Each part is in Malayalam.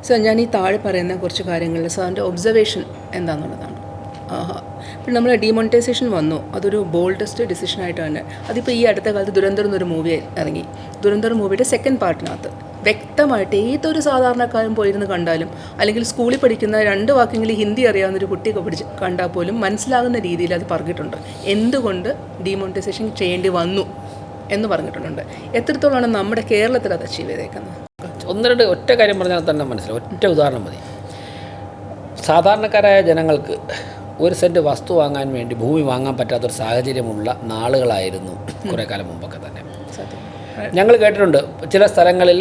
സർ, ഞാൻ ഈ താഴെ പറയുന്ന കുറച്ച് കാര്യങ്ങളിൽ സാറിൻ്റെ ഒബ്സർവേഷൻ എന്താണെന്നുള്ളതാണ്. പിന്നെ നമ്മൾ ഡിമോണിറ്റൈസേഷൻ വന്നു, അതൊരു ബോൾഡസ്റ്റ് ഡിസിഷനായിട്ട് തന്നെ. അതിപ്പോൾ ഈ അടുത്ത കാലത്ത് ദുരന്തർ എന്നൊരു മൂവി ഇറങ്ങി. ദുരന്തർ മൂവിയുടെ സെക്കൻഡ് പാർട്ടിനകത്ത് വ്യക്തമായിട്ട് ഏതൊരു സാധാരണക്കാരും പോയിരുന്ന് കണ്ടാലും, അല്ലെങ്കിൽ സ്കൂളിൽ പഠിക്കുന്ന 2 വാക്കെങ്കിലും ഹിന്ദി അറിയാവുന്നൊരു കുട്ടിയൊക്കെ കണ്ടാൽ പോലും മനസ്സിലാകുന്ന രീതിയിൽ അത് പറഞ്ഞിട്ടുണ്ട്. എന്തുകൊണ്ട് ഡിമോണിറ്റൈസേഷൻ ചെയ്യേണ്ടി വന്നു എന്ന് പറഞ്ഞിട്ടുണ്ട്. എത്രത്തോളമാണ് നമ്മുടെ കേരളത്തിൽ അത് അച്ചീവ് ചെയ്തേക്കുന്നത്? 1-2 ഒറ്റ കാര്യം പറഞ്ഞാൽ തന്നെ മനസ്സിലാവും. ഒറ്റ ഉദാഹരണം മതി. സാധാരണക്കാരായ ജനങ്ങൾക്ക് 1 സെൻറ്റ് വസ്തു വാങ്ങാൻ വേണ്ടി ഭൂമി വാങ്ങാൻ പറ്റാത്തൊരു സാഹചര്യമുള്ള നാളുകളായിരുന്നു കുറേ കാലം മുമ്പൊക്കെ തന്നെ. ഞങ്ങൾ കേട്ടിട്ടുണ്ട് ചില സ്ഥലങ്ങളിൽ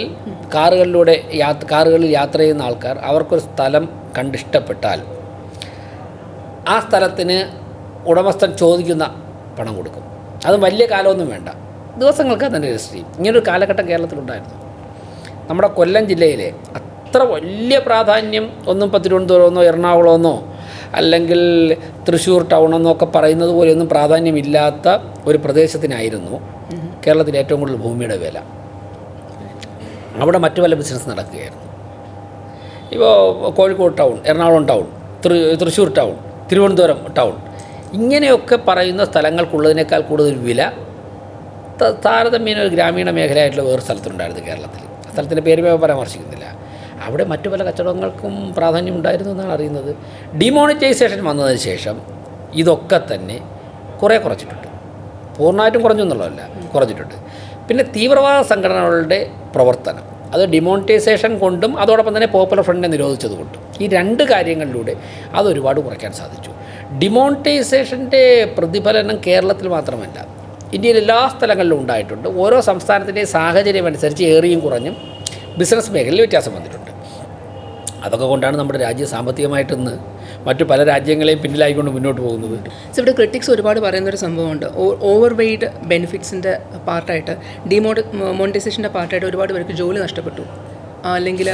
കാറുകളിൽ യാത്ര ചെയ്യുന്ന ആൾക്കാർ അവർക്കൊരു സ്ഥലം കണ്ടിഷ്ടപ്പെട്ടാൽ ആ സ്ഥലത്തിന് ഉടമസ്ഥൻ ചോദിക്കുന്ന പണം കൊടുക്കും. അത് വലിയ കാലമൊന്നും വേണ്ട, ദിവസങ്ങൾക്ക് തന്നെ രജിസ്റ്റർ ചെയ്യും. ഇങ്ങനൊരു കാലഘട്ടം കേരളത്തിലുണ്ടായിരുന്നു. നമ്മുടെ കൊല്ലം ജില്ലയിലെ അത്ര വലിയ പ്രാധാന്യം ഒന്നും ഇപ്പോൾ തിരുവനന്തപുരമെന്നോ എറണാകുളമെന്നോ അല്ലെങ്കിൽ തൃശ്ശൂർ ടൗണെന്നൊക്കെ പറയുന്നത് പോലെയൊന്നും പ്രാധാന്യമില്ലാത്ത ഒരു പ്രദേശത്തിനായിരുന്നു കേരളത്തിൽ ഏറ്റവും കൂടുതൽ ഭൂമിയുടെ വില. അവിടെ മറ്റു പല ബിസിനസ് നടക്കുകയായിരുന്നു. ഇപ്പോൾ Kozhikode town, Ernakulam town, Thrissur town, Thiruvananthapuram town, ഇങ്ങനെയൊക്കെ പറയുന്ന സ്ഥലങ്ങൾക്കുള്ളതിനേക്കാൾ കൂടുതൽ വില താരതമ്യേന ഒരു ഗ്രാമീണ മേഖലയായിട്ടുള്ള വേറെ സ്ഥലത്തുണ്ടായിരുന്നു കേരളത്തിൽ. സ്ഥലത്തിൻ്റെ പേര് പരാമർശിക്കുന്നില്ല. അവിടെ മറ്റു പല കച്ചവടങ്ങൾക്കും പ്രാധാന്യം ഉണ്ടായിരുന്നു എന്നാണ് അറിയുന്നത്. ഡിമോണിറ്റൈസേഷൻ വന്നതിന് ശേഷം ഇതൊക്കെ തന്നെ കുറച്ചിട്ടുണ്ട്. പൂർണ്ണമായിട്ടും കുറഞ്ഞു എന്നുള്ളതല്ല, കുറച്ചിട്ടുണ്ട്. പിന്നെ തീവ്രവാദ സംഘടനകളുടെ പ്രവർത്തനം അത് ഡിമോണിറ്റൈസേഷൻ കൊണ്ടും അതോടൊപ്പം തന്നെ പോപ്പുലർ ഫ്രണ്ടിനെ നിരോധിച്ചത് കൊണ്ടും ഈ 2 കാര്യങ്ങളിലൂടെ അതൊരുപാട് കുറയ്ക്കാൻ സാധിച്ചു. ഡിമോണിറ്റൈസേഷൻ്റെ പ്രതിഫലനം കേരളത്തിൽ മാത്രമല്ല, ഇന്ത്യയിൽ എല്ലാ സ്ഥലങ്ങളിലും ഉണ്ടായിട്ടുണ്ട്. ഓരോ സംസ്ഥാനത്തിൻ്റെയും സാഹചര്യം അനുസരിച്ച് ഏറിയും കുറഞ്ഞും ബിസിനസ് മേഖലയിൽ വ്യത്യാസം വന്നിട്ടുണ്ട്. അതൊക്കെ കൊണ്ടാണ് നമ്മുടെ രാജ്യം സാമ്പത്തികമായിട്ട് ഇന്ന് മറ്റു പല രാജ്യങ്ങളെയും പിന്നിലായിക്കൊണ്ട് മുന്നോട്ട് പോകുന്നത്. ഇവിടെ ക്രിട്ടിക്സ് ഒരുപാട് പറയുന്നൊരു സംഭവമുണ്ട്. ഓവർ വെയ്ഡ് ബെനിഫിറ്റ്സിൻ്റെ പാർട്ടായിട്ട് മോണിറ്റൈസേഷൻ്റെ പാർട്ടായിട്ട് ഒരുപാട് പേർക്ക് ജോലി നഷ്ടപ്പെട്ടു, അല്ലെങ്കിൽ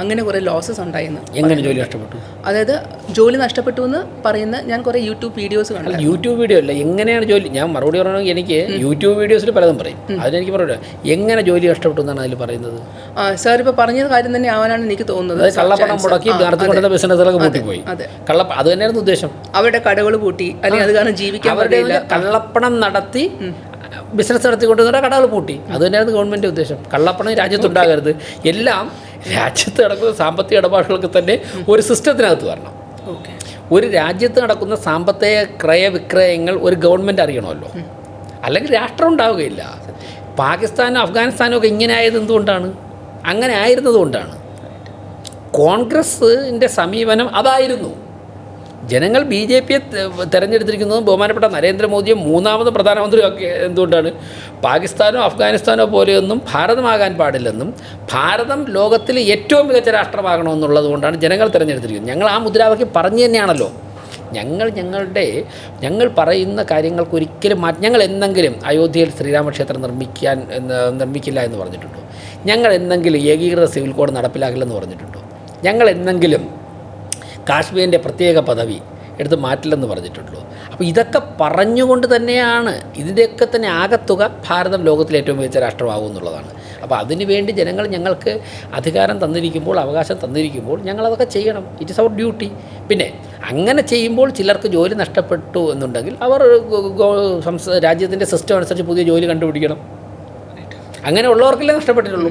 അങ്ങനെ കുറേ ലോസസ് ഉണ്ടായിരുന്നു. എങ്ങനെ ജോലി നഷ്ടപ്പെട്ടു? അതായത് ജോലി നഷ്ടപ്പെട്ടു എന്ന് പറയുന്ന ഞാൻ കുറേ യൂട്യൂബ് വീഡിയോസ് കണ്ടു. യൂട്യൂബ് വീഡിയോ അല്ല, എങ്ങനെയാണ് ജോലി? ഞാൻ മറുപടി പറയണമെങ്കിൽ എനിക്ക് യൂട്യൂബ് വീഡിയോസിൽ പലതും പറയും, അതിനെനിക്ക് മറുപടി എങ്ങനെ ജോലി നഷ്ടപ്പെട്ടു എന്നാണ് അതിൽ പറയുന്നത്. സാർ ഇപ്പോൾ പറഞ്ഞ കാര്യം തന്നെ ആവാനാണ് എനിക്ക് തോന്നുന്നത്. കള്ളപ്പണം മുടക്കി നടത്തിക്കൊണ്ടുവന്ന ബിസിനസ്സുകളൊക്കെ പൂട്ടിപ്പോയി. അത് തന്നെയായിരുന്നു ഉദ്ദേശം. അവരുടെ കടകൾ പൂട്ടി, അല്ലെങ്കിൽ അത് കാരണം ജീവിക്കാൻ പറ്റില്ല. കള്ളപ്പണം നടത്തി ബിസിനസ് നടത്തിക്കൊണ്ടുവന്ന കടകൾ പൂട്ടി. അത് തന്നെയായിരുന്നു ഗവൺമെൻറ് ഉദ്ദേശം. കള്ളപ്പണം രാജ്യത്തുണ്ടാകരുത്, എല്ലാം രാജ്യത്ത് നടക്കുന്ന സാമ്പത്തിക ഇടപാടുകൾക്ക് തന്നെ ഒരു സിസ്റ്റത്തിനകത്ത് വരണം. ഒരു രാജ്യത്ത് നടക്കുന്ന സാമ്പത്തിക ക്രയവിക്രയങ്ങൾ ഒരു ഗവൺമെൻറ് അറിയണമല്ലോ, അല്ലെങ്കിൽ രാഷ്ട്രം ഉണ്ടാവുകയില്ല. പാകിസ്ഥാനും അഫ്ഗാനിസ്ഥാനും ഒക്കെ ഇങ്ങനെ ആയത് എന്തുകൊണ്ടാണ്? അങ്ങനെ ആയിരുന്നതുകൊണ്ടാണ്. കോൺഗ്രസിൻ്റെ സമീപനം അതായിരുന്നു. ജനങ്ങൾ BJPയെ തിരഞ്ഞെടുത്തിരിക്കുന്നതും ബഹുമാനപ്പെട്ട നരേന്ദ്രമോദിയെ 3ാമത് പ്രധാനമന്ത്രിയൊക്കെ എന്തുകൊണ്ടാണ്? പാകിസ്ഥാനോ അഫ്ഗാനിസ്ഥാനോ പോലെയൊന്നും ഭാരതമാകാൻ പാടില്ലെന്നും ഭാരതം ലോകത്തിലെ ഏറ്റവും മികച്ച രാഷ്ട്രമാകണമെന്നുള്ളത് കൊണ്ടാണ് ജനങ്ങൾ തിരഞ്ഞെടുത്തിരിക്കുന്നത്. ഞങ്ങൾ ആ മുദ്രാവാക്യം പറഞ്ഞു തന്നെയാണല്ലോ. ഞങ്ങൾ പറയുന്ന കാര്യങ്ങൾക്ക് ഒരിക്കലും ഞങ്ങൾ എന്തെങ്കിലും അയോധ്യയിൽ ശ്രീരാമക്ഷേത്രം നിർമ്മിക്കില്ല എന്ന് പറഞ്ഞിട്ടുണ്ടോ? ഞങ്ങൾ എന്തെങ്കിലും ഏകീകൃത സിവിൽ കോഡ് നടപ്പിലാക്കില്ലെന്ന് പറഞ്ഞിട്ടുണ്ടോ? ഞങ്ങൾ എന്തെങ്കിലും കാശ്മീരിൻ്റെ പ്രത്യേക പദവി എടുത്ത് മാറ്റില്ലെന്ന് പറഞ്ഞിട്ടുള്ളൂ. അപ്പോൾ ഇതൊക്കെ പറഞ്ഞുകൊണ്ട് തന്നെയാണ് ഇതിൻ്റെയൊക്കെ തന്നെ ആകത്തുക ഭാരതം ലോകത്തിലെ ഏറ്റവും മികച്ച രാഷ്ട്രമാകും എന്നുള്ളതാണ്. അപ്പോൾ അതിനു വേണ്ടി ജനങ്ങൾ ഞങ്ങൾക്ക് അധികാരം തന്നിരിക്കുമ്പോൾ, അവകാശം തന്നിരിക്കുമ്പോൾ ഞങ്ങളതൊക്കെ ചെയ്യണം. It is our duty. പിന്നെ അങ്ങനെ ചെയ്യുമ്പോൾ ചിലർക്ക് ജോലി നഷ്ടപ്പെട്ടു എന്നുണ്ടെങ്കിൽ അവർ രാജ്യത്തിൻ്റെ സിസ്റ്റം അനുസരിച്ച് പുതിയ ജോലി കണ്ടുപിടിക്കണം. അങ്ങനെ ഉള്ളവർക്കല്ലേ നഷ്ടപ്പെട്ടിട്ടുള്ളൂ,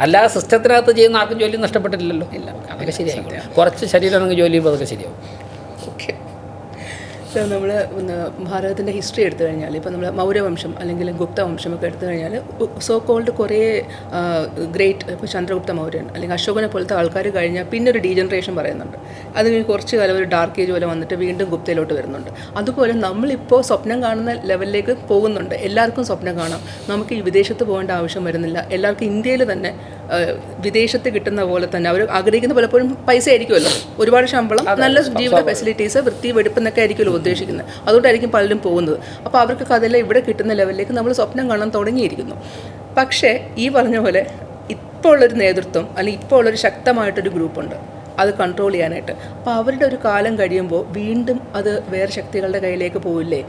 അല്ലാതെ സിസ്റ്റത്തിനകത്ത് ചെയ്യുന്ന ആർക്കും ജോലി നഷ്ടപ്പെട്ടിട്ടില്ലല്ലോ. ഇല്ല, അതൊക്കെ ശരിയായിരിക്കും. കുറച്ച് ശരീരമാണെങ്കിൽ ജോലി ചെയ്യുമ്പോൾ അതൊക്കെ ശരിയാവും. ഓക്കെ സാർ, നമ്മൾ ഭാരതത്തിൻ്റെ ഹിസ്റ്ററി എടുത്തു കഴിഞ്ഞാൽ, ഇപ്പോൾ നമ്മൾ മൗര്യവംശം അല്ലെങ്കിൽ ഗുപ്തവംശമൊക്കെ എടുത്തു കഴിഞ്ഞാൽ സോ കോൾഡ് കുറേ ഗ്രേറ്റ്, ഇപ്പോൾ ചന്ദ്രഗുപ്ത മൗര്യൻ അല്ലെങ്കിൽ അശോകനെ പോലത്തെ ആൾക്കാർ കഴിഞ്ഞാൽ പിന്നെ ഒരു ഡീജനറേഷൻ പറയുന്നുണ്ട്. അത് കഴിഞ്ഞ് കുറച്ച് കാലം ഒരു ഡാർക്ക് ഏജ് പോലെ വന്നിട്ട് വീണ്ടും ഗുപ്തയിലോട്ട് വരുന്നുണ്ട്. അതുപോലെ നമ്മളിപ്പോൾ സ്വപ്നം കാണുന്ന ലെവലിലേക്ക് പോകുന്നുണ്ട്. എല്ലാവർക്കും സ്വപ്നം കാണാം. നമുക്ക് ഈ വിദേശത്ത് പോകേണ്ട ആവശ്യം വരുന്നില്ല. എല്ലാവർക്കും ഇന്ത്യയിൽ തന്നെ വിദേശത്ത് കിട്ടുന്ന പോലെ തന്നെ അവർ ആഗ്രഹിക്കുന്ന പലപ്പോഴും പൈസ ആയിരിക്കുമല്ലോ, ഒരുപാട് ശമ്പളം, നല്ല ജീവിത ഫെസിലിറ്റീസ്, വൃത്തി വെടുപ്പെന്നൊക്കെ ആയിരിക്കുമല്ലോ ഉദ്ദേശിക്കുന്നത്. അതുകൊണ്ടായിരിക്കും പലരും പോകുന്നത്. അപ്പോൾ അവർക്ക് അതെല്ലാം ഇവിടെ കിട്ടുന്ന ലെവലിലേക്ക് നമ്മൾ സ്വപ്നം കാണാൻ തുടങ്ങിയിരിക്കുന്നു. പക്ഷേ ഈ പറഞ്ഞ പോലെ ഇപ്പോൾ ഉള്ളൊരു നേതൃത്വം അല്ലെങ്കിൽ ഇപ്പോൾ ഉള്ളൊരു ശക്തമായിട്ടൊരു ഗ്രൂപ്പുണ്ട് അത് കൺട്രോൾ ചെയ്യാനായിട്ട്. അപ്പോൾ അവരുടെ ഒരു കാലം കഴിയുമ്പോൾ വീണ്ടും അത് വേറെ ശക്തികളുടെ കയ്യിലേക്ക് പോവില്ലേ?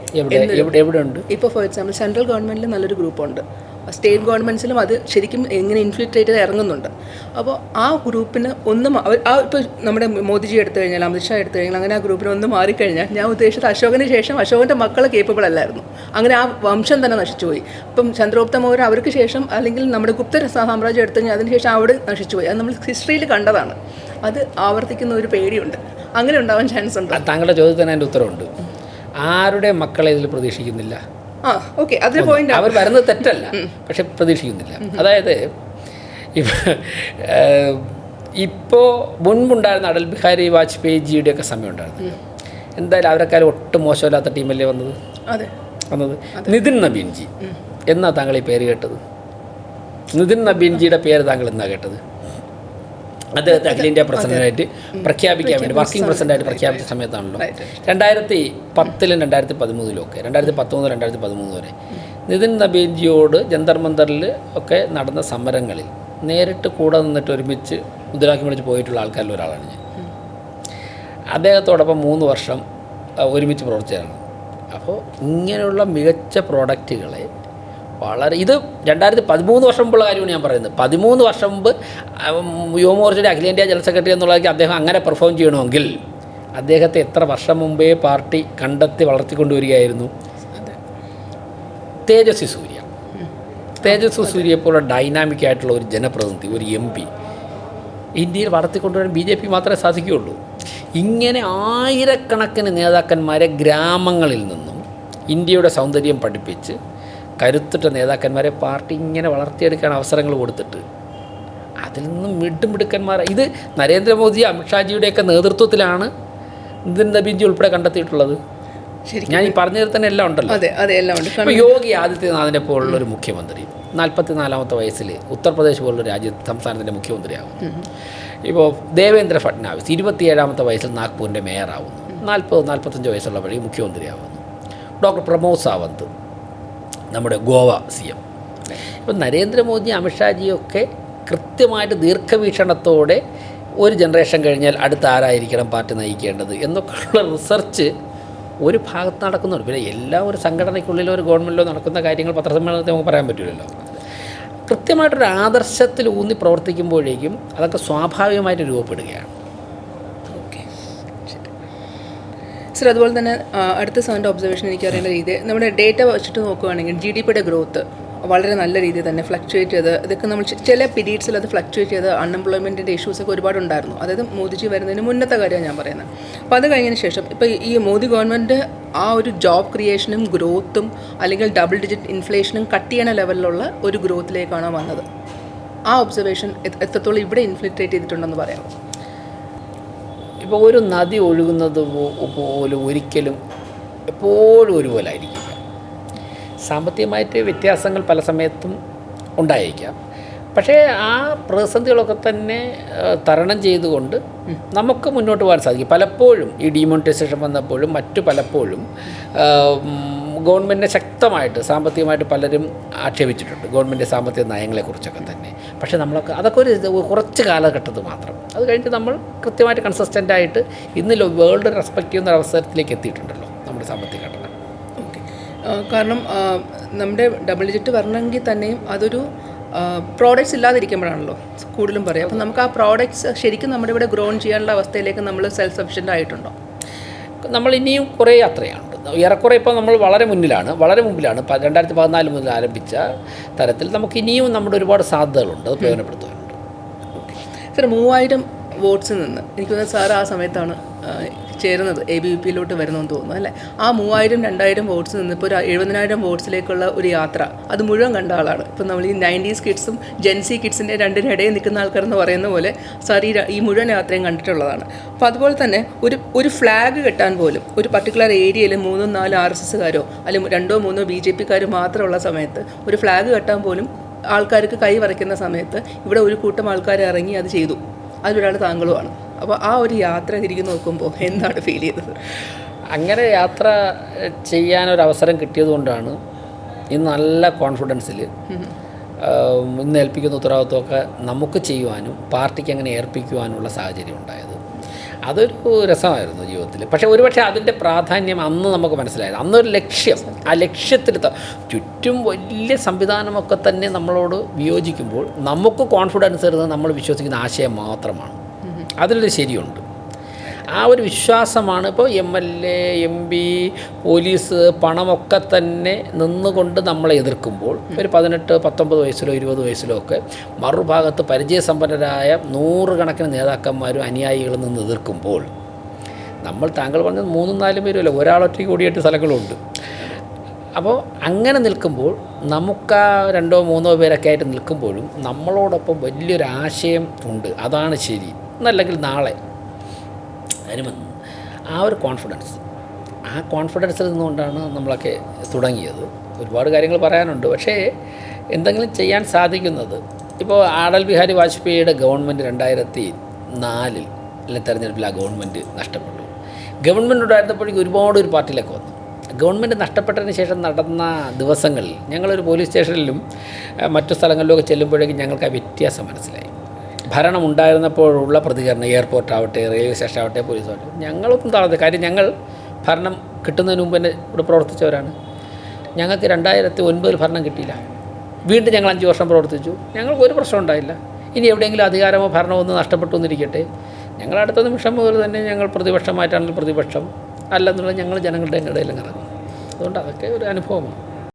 ഇപ്പോൾ ഫോർ എക്സാമ്പിൾ സെൻട്രൽ ഗവൺമെൻറ്റിൽ നല്ലൊരു ഗ്രൂപ്പുണ്ട്, സ്റ്റേറ്റ് ഗവൺമെൻറ്റ്സിലും അത് ശരിക്കും എങ്ങനെ ഇൻഫിൽട്രേറ്റ് ചെയ്ത് ഇറങ്ങുന്നുണ്ട്. അപ്പോൾ ആ ഗ്രൂപ്പിന് ഒന്നും ഇപ്പോൾ നമ്മുടെ മോദിജി എടുത്തു കഴിഞ്ഞാൽ, അമിത്ഷാ എടുത്തു കഴിഞ്ഞാൽ, അങ്ങനെ ആ ഗ്രൂപ്പിന് ഒന്ന് മാറിക്കഴിഞ്ഞാൽ ഞാൻ ഉദ്ദേശിച്ചത് അശോകന് ശേഷം അശോകൻ്റെ മക്കളെ കേപ്പബിൾ അല്ലായിരുന്നു. അങ്ങനെ ആ വംശം തന്നെ നശിച്ചുപോയി. ഇപ്പം ചന്ദ്രഗുപ്ത മൗര്യ അവർക്ക് ശേഷം, അല്ലെങ്കിൽ നമ്മുടെ ഗുപ്ത സാമ്രാജ്യം എടുത്തു കഴിഞ്ഞാൽ അതിനുശേഷം അവിടെ നശിച്ചുപോയി. അത് നമ്മൾ ഹിസ്റ്ററിയിൽ കണ്ടതാണ്. അത് ആവർത്തിക്കുന്ന ഒരു പേടിയുണ്ട്. അങ്ങനെ ഉണ്ടാവാൻ ചാൻസ് ഉണ്ട്. താങ്കളുടെ ചോദ്യത്തിന് എൻ്റെ ഉത്തരവുണ്ട്. ആരുടെ മക്കളെ ഇതിൽ പ്രതീക്ഷിക്കുന്നില്ല? ഓക്കെ, അതിന് പോയിന്റ്. അവർ വരുന്നത് തെറ്റല്ല, പക്ഷെ പ്രതീക്ഷിക്കുന്നില്ല. അതായത് ഇപ്പോൾ മുൻപുണ്ടായിരുന്ന അടൽ ബിഹാരി വാജ്പേയിജിയുടെയൊക്കെ സമയം ഉണ്ടായിരുന്നു. എന്തായാലും അവരെക്കാളും ഒട്ടും മോശമില്ലാത്ത ടീമല്ലേ വന്നത്. നിതിൻ നബീൻജി എന്നാ താങ്കൾ ഈ പേര് കേട്ടത്? നിതിൻ നബീൻജിയുടെ പേര് താങ്കൾ എന്നാ കേട്ടത്? അദ്ദേഹത്തെ അഖിലേന്ത്യാ പ്രസിഡന്റായിട്ട് പ്രഖ്യാപിക്കാൻ വേണ്ടി, വർക്കിംഗ് പ്രസിഡന്റായിട്ട് പ്രഖ്യാപിച്ച സമയത്താണല്ലോ 2010-ലും 2013-ലും ഒക്കെ, 2013 വരെ നിതിൻ നബീൻജിയോട് ജന്തർ മന്ദറിൽ ഒക്കെ നടന്ന സമരങ്ങളിൽ നേരിട്ട് കൂടെ നിന്നിട്ട് ഒരുമിച്ച് മുദ്രാവാക്യം വിളിച്ച് പോയിട്ടുള്ള ആൾക്കാരിൽ ഒരാളാണ് ഞാൻ. അദ്ദേഹത്തോടൊപ്പം 3 വർഷം ഒരുമിച്ച് പ്രവർത്തിച്ചതാണ്. അപ്പോൾ ഇങ്ങനെയുള്ള മികച്ച പ്രോഡക്റ്റുകളെ വളരെ, ഇത് 2013 വർഷം മുമ്പുള്ള കാര്യമാണ് ഞാൻ പറയുന്നത്. 13 വർഷം മുമ്പ് യുവമോർച്ചയുടെ അഖിലേന്ത്യാ ജനറൽ സെക്രട്ടറി എന്നുള്ളതൊക്കെ അദ്ദേഹം അങ്ങനെ പെർഫോം ചെയ്യണമെങ്കിൽ അദ്ദേഹത്തെ എത്ര വർഷം മുമ്പേ പാർട്ടി കണ്ടെത്തി വളർത്തിക്കൊണ്ടുവരികയായിരുന്നു? തേജസ്വി സൂര്യയെ പോലെ ഡൈനാമിക് ആയിട്ടുള്ള ഒരു ജനപ്രതിനിധി, ഒരു MP ഇന്ത്യയിൽ വളർത്തിക്കൊണ്ടുവരാൻ BJP മാത്രമേ സാധിക്കുകയുള്ളൂ. ഇങ്ങനെ ആയിരക്കണക്കിന് നേതാക്കന്മാരെ ഗ്രാമങ്ങളിൽ നിന്നും ഇന്ത്യയുടെ സൗന്ദര്യം പഠിപ്പിച്ച് കരുത്തുറ്റ നേതാക്കന്മാരെ പാർട്ടി ഇങ്ങനെ വളർത്തിയെടുക്കാൻ അവസരങ്ങൾ കൊടുത്തിട്ട് അതിൽ നിന്നും മിടുക്കന്മാർ, ഇത് നരേന്ദ്രമോദി അമിത്ഷാജിയുടെയൊക്കെ നേതൃത്വത്തിലാണ് നിതിൻ നബീൻജി ഉൾപ്പെടെ കണ്ടെത്തിയിട്ടുള്ളത്. ഞാൻ ഈ പറഞ്ഞതിൽ തന്നെ എല്ലാം ഉണ്ടല്ലോ. ഇപ്പോൾ യോഗി ആദിത്യനാഥിനെ പോലുള്ളൊരു മുഖ്യമന്ത്രി 44-ാമത്തെ വയസ്സിൽ ഉത്തർപ്രദേശ് പോലുള്ള സംസ്ഥാനത്തിൻ്റെ മുഖ്യമന്ത്രിയാകും. ഇപ്പോൾ ദേവേന്ദ്ര ഫട്നാവിസ് 27-ാമത്തെ വയസ്സിൽ നാഗ്പൂരിൻ്റെ മേയറാവുന്നു. 40-45 വയസ്സുള്ളപ്പോഴേ മുഖ്യമന്ത്രിയാവുന്നു. ഡോക്ടർ പ്രമോദ് സാവന്ത് നമ്മുടെ ഗോവ CM. ഇപ്പം നരേന്ദ്രമോദി അമിത്ഷാജിയൊക്കെ കൃത്യമായിട്ട് ദീർഘവീക്ഷണത്തോടെ ഒരു ജനറേഷൻ കഴിഞ്ഞാൽ അടുത്ത ആരായിരിക്കണം പാർട്ടി നയിക്കേണ്ടത് എന്നൊക്കെയുള്ള റിസർച്ച് ഒരു ഭാഗത്ത് നടക്കുന്നുണ്ട്. പിന്നെ എല്ലാ ഒരു സംഘടനയ്ക്കുള്ളിലോ ഒരു ഗവൺമെൻറ്റിലോ നടക്കുന്ന കാര്യങ്ങൾ പത്രസമ്മേളനത്തിൽ നമുക്ക് പറയാൻ പറ്റില്ലല്ലോ. കൃത്യമായിട്ടൊരു ആദർശത്തിൽ ഊന്നി പ്രവർത്തിക്കുമ്പോഴേക്കും അതൊക്കെ സ്വാഭാവികമായിട്ട് രൂപപ്പെടുകയാണ്. സർ, അതുപോലെ തന്നെ അടുത്ത സാറിൻ്റെ ഒബ്സർവേഷൻ എനിക്ക് അറിയേണ്ട രീതി, നമ്മുടെ ഡേറ്റ വെച്ചിട്ട് നോക്കുകയാണെങ്കിൽ GDPയുടെ ഗ്രോത്ത് വളരെ നല്ല രീതിയിൽ തന്നെ ഫ്ലക്ച്വേറ്റ് ചെയ്ത്, ഇതൊക്കെ നമ്മൾ ചില പീരീഡ്സിൽ അത് ഫ്ലക്ച്വേറ്റ് ചെയ്ത് അൺഎംപ്ലോയ്മെൻറ്റിൻ്റെ ഇഷ്യൂസൊക്കെ ഒരുപാടുണ്ടായിരുന്നു. അതായത് മോദിജി വരുന്നതിന് മുന്നത്തെ കാര്യമാണ് ഞാൻ പറയുന്നത്. അപ്പോൾ അത് കഴിഞ്ഞതിന് ശേഷം ഇപ്പോൾ ഈ മോദി ഗവൺമെൻറ് ആ ഒരു ജോബ് ക്രിയേഷനും ഗ്രോത്തും അല്ലെങ്കിൽ ഡബിൾ ഡിജിറ്റ് ഇൻഫ്ലേഷനും കട്ട് ചെയ്യണ ലെവലിലുള്ള ഒരു ഗ്രോത്തിലേക്കാണ് വന്നത്. ആ ഒബ്സർവേഷൻ എത്രത്തോളം ഇവിടെ ഇൻഫ്ലിക്ട്രേറ്റ് ചെയ്തിട്ടുണ്ടെന്ന് പറയാം. ഇപ്പോൾ ഒരു നദി ഒഴുകുന്നത് പോലും ഒരിക്കലും എപ്പോഴും ഒരുപോലെ ആയിരിക്കില്ല. സാമ്പത്തികമായിട്ട് വ്യത്യാസങ്ങൾ പല സമയത്തും ഉണ്ടായേക്കാം. പക്ഷേ ആ പ്രതിസന്ധികളൊക്കെ തന്നെ തരണം ചെയ്തുകൊണ്ട് നമുക്ക് മുന്നോട്ട് പോകാൻ സാധിക്കും. പലപ്പോഴും ഈ ഡിമോണിറ്റൈസേഷൻ വന്നപ്പോഴും പലപ്പോഴും ഗവൺമെൻറ്റിനെ ശക്തമായിട്ട് സാമ്പത്തികമായിട്ട് പലരും ആക്ഷേപിച്ചിട്ടുണ്ട്, ഗവൺമെൻറ് സാമ്പത്തിക നയങ്ങളെക്കുറിച്ചൊക്കെ തന്നെ. പക്ഷേ അതൊക്കെ ഒരു കുറച്ച് കാലഘട്ടത്തിൽ മാത്രം. അത് കഴിഞ്ഞിട്ട് നമ്മൾ കൃത്യമായിട്ട് കൺസിസ്റ്റൻ്റായിട്ട് ഇന്ന് വേൾഡ് റെസ്പെക്റ്റ് ചെയ്യുന്ന അവസരത്തിലേക്ക് എത്തിയിട്ടുണ്ടല്ലോ നമ്മുടെ സാമ്പത്തിക ഘടന. കാരണം നമ്മുടെ ഡബിൾ ഡിജിറ്റ് വരണമെങ്കിൽ തന്നെയും അതൊരു പ്രോഡക്റ്റ്സ് ഇല്ലാതിരിക്കുമ്പോഴാണല്ലോ കൂടുതലും പറയാം. അപ്പോൾ നമുക്ക് ആ പ്രോഡക്റ്റ്സ് ശരിക്കും നമ്മുടെ ഇവിടെ ഗ്രോൺ ചെയ്യാനുള്ള അവസ്ഥയിലേക്ക് നമ്മൾ സെൽഫ് സഫിഷ്യൻ്റ് ആയിട്ടുണ്ടോ? നമ്മൾ ഇനിയും കുറേ യാത്രയുണ്ട്. ഏറെക്കുറെ ഇപ്പോൾ നമ്മൾ വളരെ മുമ്പിലാണ്. 2014 മുതൽ ആരംഭിച്ച തരത്തിൽ നമുക്ക് ഇനിയും നമ്മുടെ ഒരുപാട് സാധ്യതകളുണ്ട്, അത് പ്രയോജനപ്പെടുത്താനുണ്ട്. സാർ, 3000 വോട്ട്സിൽ നിന്ന് എനിക്ക് തോന്നുന്നത് സാർ ആ സമയത്താണ് ചേരുന്നത്, ABVP വരുന്നതെന്ന് തോന്നുന്നു അല്ലേ? ആ 3000, 2000 വോട്ട്സിൽ നിന്ന് ഇപ്പോൾ ഒരു 70,000 വോട്ട്സിലേക്കുള്ള ഒരു യാത്ര അത് മുഴുവൻ കണ്ട ആളാണ്. ഇപ്പം നമ്മൾ ഈ 90s കിഡ്സും ജെൻസി കിഡ്സിൻ്റെ രണ്ടിനിടയിൽ നിൽക്കുന്ന ആൾക്കാരെന്ന് പറയുന്ന പോലെ സാർ ഈ മുഴുവൻ യാത്രയും കണ്ടിട്ടുള്ളതാണ്. അപ്പോൾ അതുപോലെ തന്നെ ഒരു ഫ്ലാഗ് കെട്ടാൻ പോലും ഒരു പർട്ടിക്കുലർ ഏരിയയിൽ 3-4 RSSകാരോ അല്ലെങ്കിൽ 2-3 BJPക്കാരോ മാത്രമുള്ള സമയത്ത് ഒരു ഫ്ലാഗ് കെട്ടാൻ പോലും ആൾക്കാർക്ക് കൈ വരയ്ക്കുന്ന സമയത്ത് ഇവിടെ ഒരു കൂട്ടം ആൾക്കാർ ഇറങ്ങി അത് ചെയ്തു. അതിലൊരാൾ താങ്കളുമാണ്. അപ്പോൾ ആ ഒരു യാത്ര തിരികെ നോക്കുമ്പോൾ എന്താണ് ഫീൽ ചെയ്തത്? അങ്ങനെ യാത്ര ചെയ്യാനൊരവസരം കിട്ടിയതുകൊണ്ടാണ് ഇന്ന് നല്ല കോൺഫിഡൻസിൽ ഇന്ന് ഏൽപ്പിക്കുന്ന ഉത്തരവാദിത്വമൊക്കെ നമുക്ക് ചെയ്യുവാനും പാർട്ടിക്ക് അങ്ങനെ ഏൽപ്പിക്കുവാനുള്ള സാഹചര്യം ഉണ്ടായത്. അതൊരു രസമായിരുന്നു ജീവിതത്തിൽ. പക്ഷേ ഒരുപക്ഷെ അതിൻ്റെ പ്രാധാന്യം അന്ന് നമുക്ക് മനസ്സിലായത്. അന്നൊരു ലക്ഷ്യം, ആ ലക്ഷ്യത്തിൽ ചുറ്റും വലിയ സംവിധാനമൊക്കെ തന്നെ നമ്മളോട് വിയോജിക്കുമ്പോൾ നമുക്ക് കോൺഫിഡൻസ് തരുന്നത് നമ്മൾ വിശ്വസിക്കുന്ന ആശയം മാത്രമാണ്. അതിലൊരു ശരിയുണ്ട്. ആ ഒരു വിശ്വാസമാണ് ഇപ്പോൾ MLA, MP, പോലീസ്, പണമൊക്കെ തന്നെ നിന്നുകൊണ്ട് നമ്മളെ എതിർക്കുമ്പോൾ ഒരു 18, 19 വയസ്സിലോ 20 വയസ്സിലോ ഒക്കെ മറുഭാഗത്ത് പരിചയസമ്പന്നരായ 100 കണക്കിന് നേതാക്കന്മാരും അനുയായികളും നിന്ന് എതിർക്കുമ്പോൾ നമ്മൾ താങ്കൾ പറഞ്ഞത് 3-4 പേരുമല്ല, ഒരാളൊറ്റയ്ക്ക് കൂടിയിട്ട് സ്ഥലങ്ങളുണ്ട്. അപ്പോൾ അങ്ങനെ നിൽക്കുമ്പോൾ നമുക്ക് 2-3 പേരൊക്കെ ആയിട്ട് നിൽക്കുമ്പോഴും നമ്മളോടൊപ്പം വലിയൊരു ആശയം ഉണ്ട്, അതാണ് ശരി എന്നല്ലെങ്കിൽ നാളെ അതിന് ആ ഒരു കോൺഫിഡൻസ്, ആ കോൺഫിഡൻസിൽ നിന്നുകൊണ്ടാണ് നമ്മളൊക്കെ തുടങ്ങിയത്. ഒരുപാട് കാര്യങ്ങൾ പറയാനുണ്ട്, പക്ഷേ എന്തെങ്കിലും ചെയ്യാൻ സാധിക്കുന്നത്. ഇപ്പോൾ അടൽ ബിഹാരി വാജ്പേയിയുടെ ഗവൺമെൻറ് 2004 തെരഞ്ഞെടുപ്പിൽ ആ ഗവൺമെൻറ് നഷ്ടപ്പെട്ടു. ഗവൺമെൻറ് ഉണ്ടായിരുന്നപ്പോഴേക്കും ഒരുപാട് ഒരു പാർട്ടിയിലേക്ക് വന്നു. ഗവൺമെൻറ് നഷ്ടപ്പെട്ടതിന് ശേഷം നടന്ന ദിവസങ്ങളിൽ ഞങ്ങളൊരു പോലീസ് സ്റ്റേഷനിലും മറ്റു സ്ഥലങ്ങളിലുമൊക്കെ ചെല്ലുമ്പോഴേക്കും ഞങ്ങൾക്ക് ആ വ്യത്യാസം മനസ്സിലായി. ഭരണം ഉണ്ടായിരുന്നപ്പോഴുള്ള പ്രതികരണം, എയർപോർട്ട് ആവട്ടെ, റെയിൽവേ സ്റ്റേഷൻ ആവട്ടെ, പോലീസ് ആവട്ടെ, ഞങ്ങളൊന്നും താഴ്ന്നത്. കാര്യം ഞങ്ങൾ ഭരണം കിട്ടുന്നതിന് മുമ്പ് തന്നെ ഇവിടെ പ്രവർത്തിച്ചവരാണ്. ഞങ്ങൾക്ക് 2009 ഭരണം കിട്ടിയില്ല. വീണ്ടും ഞങ്ങൾ 5 വർഷം പ്രവർത്തിച്ചു, ഞങ്ങൾക്ക് ഒരു പ്രശ്നം ഉണ്ടായില്ല. ഇനി എവിടെയെങ്കിലും അധികാരമോ ഭരണമോ ഒന്ന് നഷ്ടപ്പെട്ടു എന്നിരിക്കട്ടെ, ഞങ്ങൾ അടുത്ത നിമിഷം മുതൽ തന്നെ ഞങ്ങൾ പ്രതിപക്ഷമായിട്ടാണെങ്കിൽ പ്രതിപക്ഷം, അല്ലെന്നുള്ളത് ഞങ്ങൾ ജനങ്ങളുടെ ഇടയിൽ ഇറങ്ങും. അതുകൊണ്ട് അതൊക്കെ ഒരു അനുഭവമാണ്.